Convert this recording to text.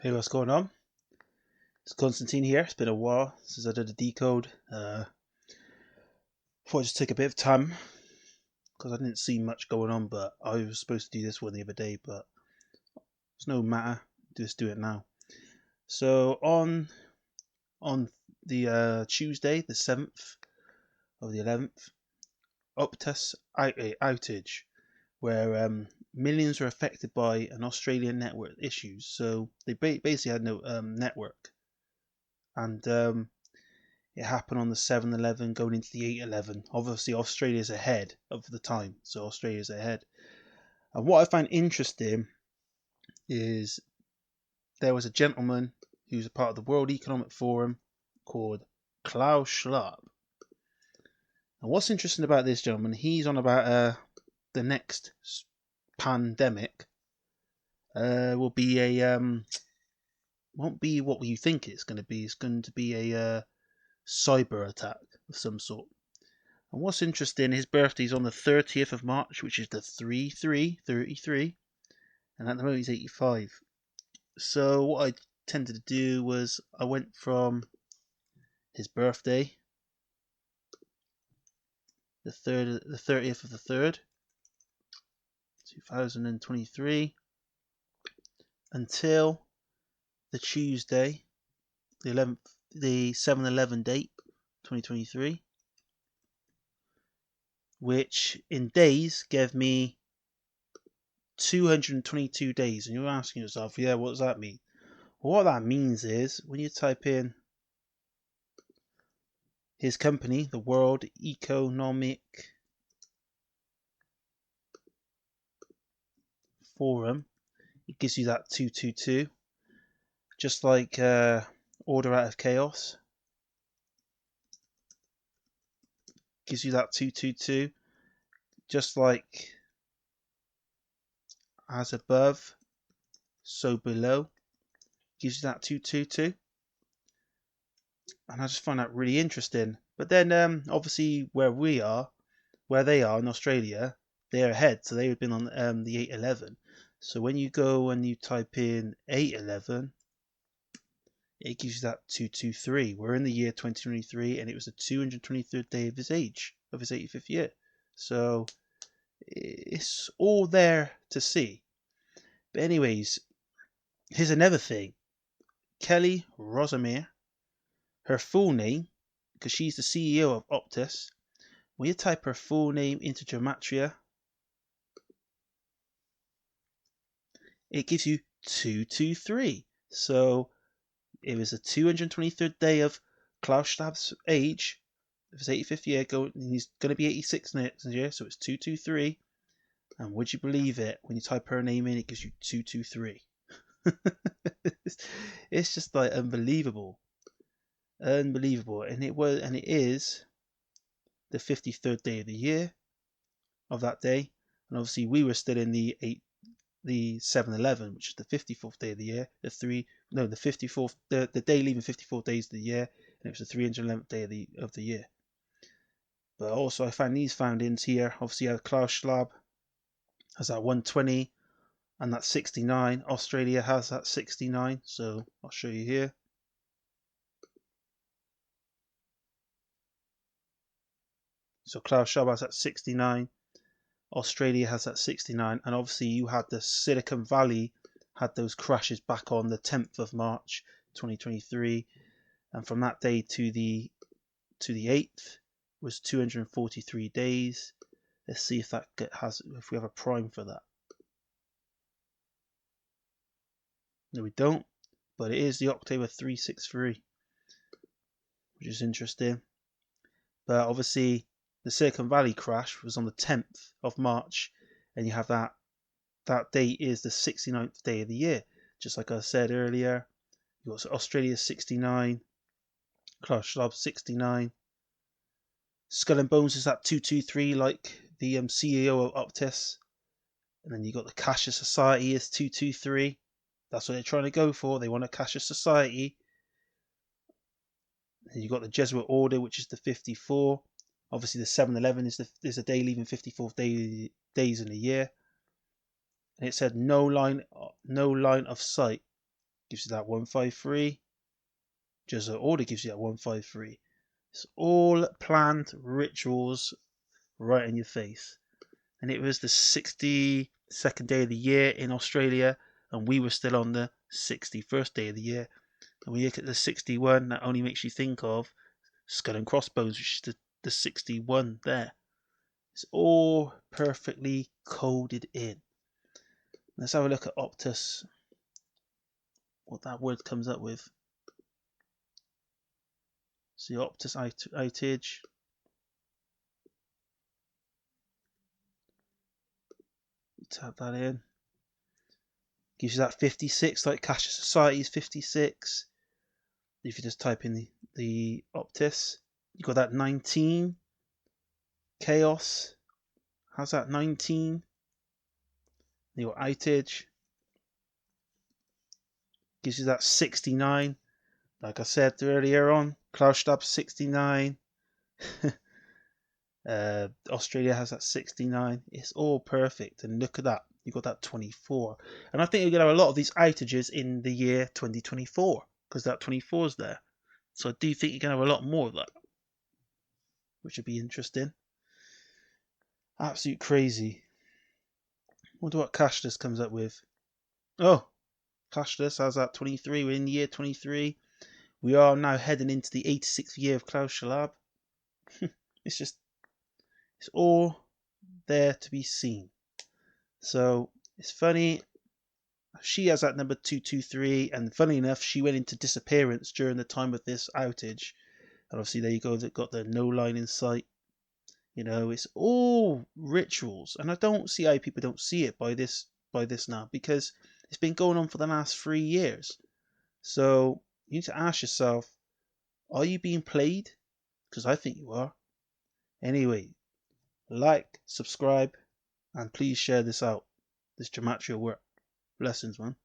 Hey, what's going on? It's Constantine here. It's been a while since I did a decode. Thought I'd just take a bit of time because I didn't see much going on, but I was supposed to do this one the other day, but it's no matter. Just do it now. So on the Tuesday, the 7th of the 11th, Optus Outage, where millions were affected by an Australian network issues. So they basically had no network, and it happened on the 7-11 going into the 8-11. Obviously, Australia's ahead of the time, so Australia's ahead. And what I find interesting is there was a gentleman who's a part of the World Economic Forum called Klaus Schwab. And what's interesting about this gentleman, he's on about the next pandemic will be won't be what you think it's going to be. It's going to be a cyber attack of some sort. And what's interesting, his birthday's on the 30th of March, which is the 33, and at the moment he's 85. So what I tended to do was I went from his birthday, the 30th of the 3rd, 2023, until the Tuesday, the 11th, the 7-11 date, 2023, which in days gave me 222 days. And you're asking yourself, yeah, what does that mean? Well, what that means is when you type in his company, the World Economic Forum, it gives you that 222, just like Order Out of Chaos gives you that 222, just like As Above, So Below gives you that 222. And I just find that really interesting. But then obviously where they are in Australia, they're ahead, so they've been on the 8-11. So when you go and you type in 8-11, it gives you that 223. We're in the year 2023, and it was the 223rd day of his age, of his 85th year. So it's all there to see. But anyways, here's another thing. Kelly Rosamere, her full name, because she's the CEO of Optus, when you type her full name into Gematria, it gives you 223. So it was the 223rd day of Klaus Schwab's age, of his 85th year, he's going to be 86 next year, so it's 223. And would you believe it, when you type her name in, it gives you 223. It's just like unbelievable. And it is the 53rd day of the year of that day. And obviously we were still in the 7-11, which is the 54th day of the year. The day leaving 54 days of the year, and it was the 311th day of the year. But also I found these findings here. Obviously, Klaus Schwab has that 120 and that 69. Australia has that 69. So I'll show you here. So Klaus Schwab has that 69. Australia has that 69, and obviously you had the Silicon Valley had those crashes back on the 10th of March 2023, and from that day to the 8th was 243 days. Let's see if if we have a prime for that. No, we don't, but it is the October 363, which is interesting. But obviously the Silicon Valley crash was on the 10th of March, and you have that date is the 69th day of the year. Just like I said earlier, you got Australia 69, Klaus Schwab 69, Skull and Bones is at 223, like the CEO of Optus, and then you got the Cashless Society is 223. That's what they're trying to go for. They want a cashless society. And you got the Jesuit Order, which is the 54. Obviously, the 7-11 is the day leaving 54th days in a year. And it said no line of sight gives you that 153. Just an order gives you that 153. It's all planned rituals right in your face. And it was the 62nd day of the year in Australia, and we were still on the 61st day of the year. And when you look at the 61, that only makes you think of Skull and Crossbones, which is the 61 there. It's all perfectly coded in. Let's have a look at Optus, what that word comes up with. So the Optus Outage. You type that in. Gives you that 56, like Cash Society is 56. If you just type in the Optus, you got that 19. Chaos. How's that 19? Your Outage. Gives you that 69. Like I said earlier on, Klaustab 69. Australia has that 69. It's all perfect. And look at that. You got that 24. And I think you're going to have a lot of these outages in the year 2024 because that 24 is there. So I do think you're going to have a lot more of that, which would be interesting. Absolute crazy. Wonder what cashless comes up with. Oh, cashless has that 23. We're in the year 23. We are now heading into the 86th year of Klaus Schwab. It's all there to be seen. So it's funny. She has that number 223, and funny enough, she went into disappearance during the time of this outage. And obviously, there you go. They've got the no line in sight. It's all rituals, and I don't see how people don't see it by this now, because it's been going on for the last 3 years. So you need to ask yourself, are you being played? Because I think you are. Anyway, like, subscribe, and please share this out. This gematria work. Blessings, man.